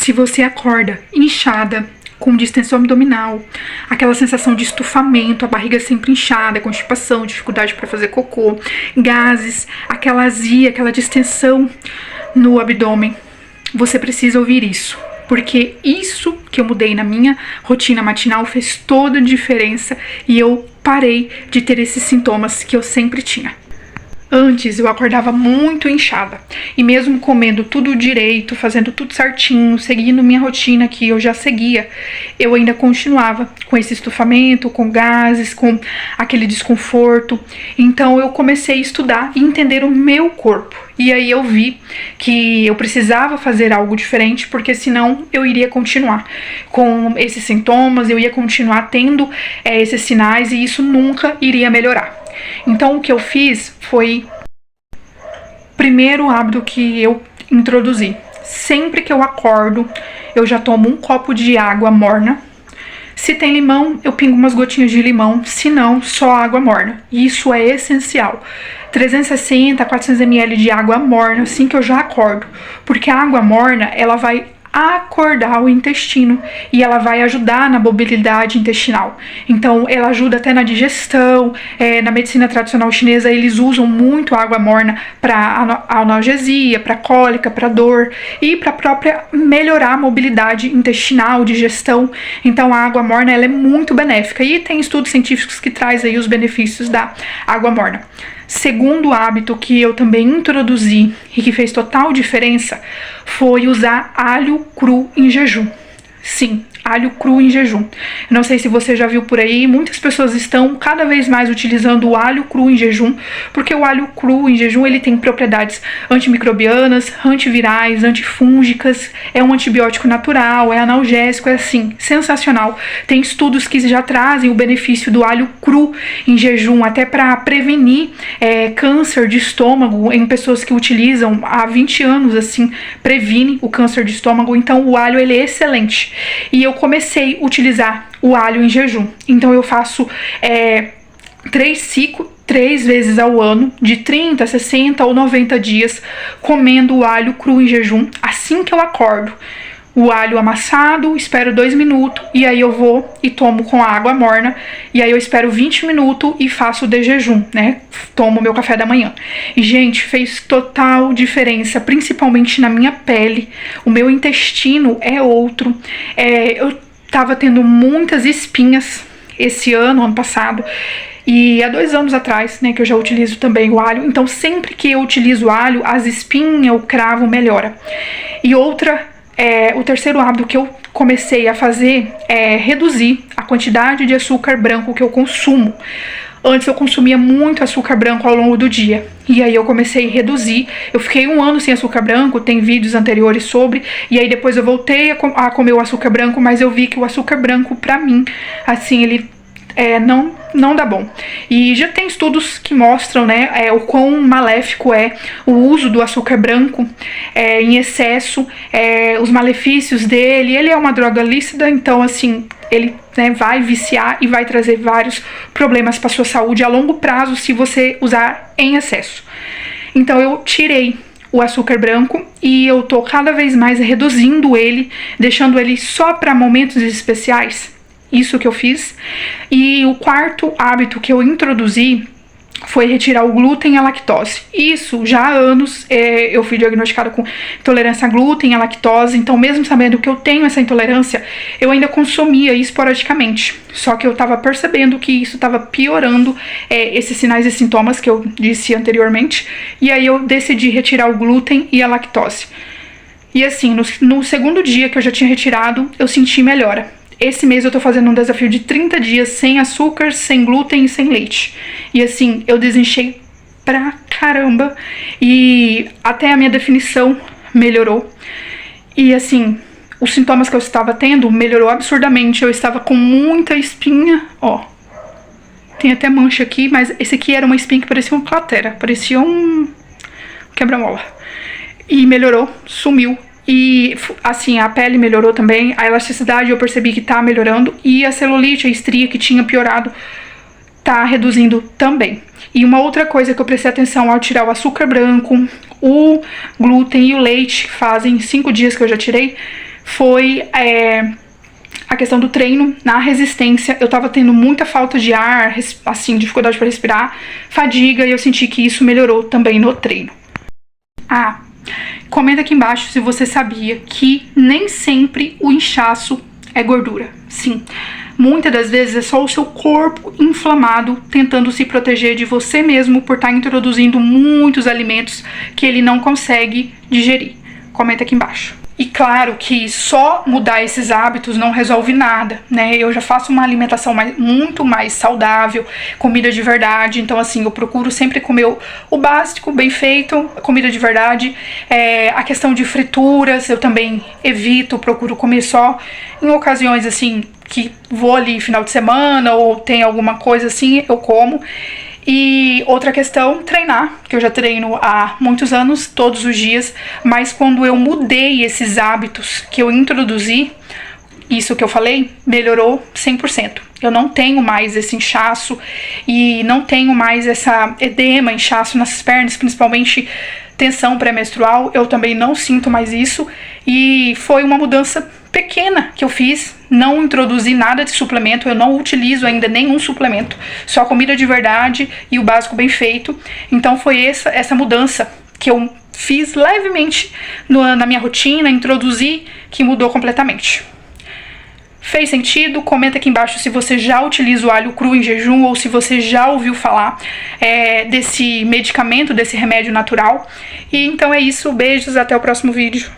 Se você acorda inchada, com distensão abdominal, aquela sensação de estufamento, a barriga sempre inchada, constipação, dificuldade para fazer cocô, gases, aquela azia, aquela distensão no abdômen, você precisa ouvir isso. Porque isso que eu mudei na minha rotina matinal fez toda a diferença e eu parei de ter esses sintomas que eu sempre tinha. Antes eu acordava muito inchada e mesmo comendo tudo direito, fazendo tudo certinho, seguindo minha rotina que eu já seguia, eu ainda continuava com esse estufamento, com gases, com aquele desconforto. Então eu comecei a estudar e entender o meu corpo. E aí eu vi que eu precisava fazer algo diferente, porque senão eu iria continuar com esses sintomas, eu ia continuar tendo esses sinais e isso nunca iria melhorar. Então o que eu fiz foi o primeiro hábito que eu introduzi. Sempre que eu acordo, eu já tomo um copo de água morna. Se tem limão, eu pingo umas gotinhas de limão, se não, só água morna. Isso é essencial. 360 a 400 ml de água morna assim que eu já acordo, porque a água morna, ela vai acordar o intestino e ela vai ajudar na mobilidade intestinal. Então ela ajuda até na digestão. Na medicina tradicional chinesa eles usam muito a água morna para analgesia, para cólica, para dor e para própria melhorar a mobilidade intestinal, digestão. Então a água morna ela é muito benéfica e tem estudos científicos que trazem aí os benefícios da água morna. Segundo hábito que eu também introduzi e que fez total diferença foi usar alho cru em jejum. Sim, alho cru em jejum. Não sei se você já viu por aí, muitas pessoas estão cada vez mais utilizando o alho cru em jejum, porque o alho cru em jejum ele tem propriedades antimicrobianas, antivirais, antifúngicas, é um antibiótico natural, é analgésico, é assim, sensacional. Tem estudos que já trazem o benefício do alho cru em jejum, até para prevenir câncer de estômago em pessoas que utilizam há 20 anos, assim, previne o câncer de estômago. Então o alho ele é excelente. E eu comecei a utilizar o alho em jejum. Então eu faço 3 ciclos, 3 vezes ao ano, de 30, 60 ou 90 dias, comendo o alho cru em jejum. Assim que eu acordo, o alho amassado, espero 2 minutos e aí eu vou e tomo com a água morna. E aí eu espero 20 minutos e faço de jejum, né? Tomo meu café da manhã. E, gente, fez total diferença, principalmente na minha pele. O meu intestino é outro. Eu tava tendo muitas espinhas esse ano passado. E há 2 anos atrás, né, que eu já utilizo também o alho. Então, sempre que eu utilizo o alho, as espinhas, o cravo melhora. E o terceiro hábito que eu comecei a fazer é reduzir a quantidade de açúcar branco que eu consumo. Antes eu consumia muito açúcar branco ao longo do dia. E aí eu comecei a reduzir. Eu fiquei 1 ano sem açúcar branco, tem vídeos anteriores sobre. E aí depois eu voltei a comer o açúcar branco, mas eu vi que o açúcar branco, pra mim, assim, ele não dá bom. E já tem estudos que mostram, né, o quão maléfico é o uso do açúcar branco em excesso, os malefícios dele. Ele é uma droga lícita, então assim, ele, né, vai viciar e vai trazer vários problemas para sua saúde a longo prazo se você usar em excesso. Então eu tirei o açúcar branco e eu tô cada vez mais reduzindo ele, deixando ele só para momentos especiais. Isso que eu fiz. E o quarto hábito que eu introduzi foi retirar o glúten e a lactose. Isso já há anos eu fui diagnosticada com intolerância a glúten e a lactose. Então, mesmo sabendo que eu tenho essa intolerância, eu ainda consumia esporadicamente. Só que eu estava percebendo que isso estava piorando esses sinais e sintomas que eu disse anteriormente. E aí eu decidi retirar o glúten e a lactose. E assim, no segundo dia que eu já tinha retirado, eu senti melhora. Esse mês eu tô fazendo um desafio de 30 dias sem açúcar, sem glúten e sem leite. E assim, eu desinchei pra caramba. E até a minha definição melhorou. E assim, os sintomas que eu estava tendo melhorou absurdamente. Eu estava com muita espinha, ó. Tem até mancha aqui, mas esse aqui era uma espinha que parecia uma cratera. Parecia um quebra-mola. E melhorou, sumiu. E assim, a pele melhorou também, a elasticidade eu percebi que tá melhorando e a celulite, a estria que tinha piorado, tá reduzindo também. E uma outra coisa que eu prestei atenção ao tirar o açúcar branco, o glúten e o leite, fazem 5 dias que eu já tirei, foi a questão do treino na resistência. Eu tava tendo muita falta de ar, assim, dificuldade para respirar, fadiga, e eu senti que isso melhorou também no treino. Comenta aqui embaixo se você sabia que nem sempre o inchaço é gordura. Sim, muitas das vezes é só o seu corpo inflamado tentando se proteger de você mesmo por estar introduzindo muitos alimentos que ele não consegue digerir. Comenta aqui embaixo. E claro que só mudar esses hábitos não resolve nada, né? Eu já faço uma alimentação muito mais saudável, comida de verdade. Então, assim, eu procuro sempre comer o básico, bem feito, comida de verdade. A questão de frituras, eu também evito, procuro comer só em ocasiões, assim, que vou ali final de semana ou tem alguma coisa assim, eu como. E outra questão, treinar, que eu já treino há muitos anos, todos os dias, mas quando eu mudei esses hábitos que eu introduzi, isso que eu falei, melhorou 100%. Eu não tenho mais esse inchaço e não tenho mais essa edema, inchaço nas pernas, principalmente tensão pré-menstrual, eu também não sinto mais isso, e foi uma mudança pequena que eu fiz. Não introduzi nada de suplemento, eu não utilizo ainda nenhum suplemento, só comida de verdade e o básico bem feito. Então foi essa mudança que eu fiz levemente na minha rotina, introduzi, que mudou completamente. Fez sentido? Comenta aqui embaixo se você já utiliza o alho cru em jejum ou se você já ouviu falar desse medicamento, desse remédio natural. E então é isso, beijos, até o próximo vídeo.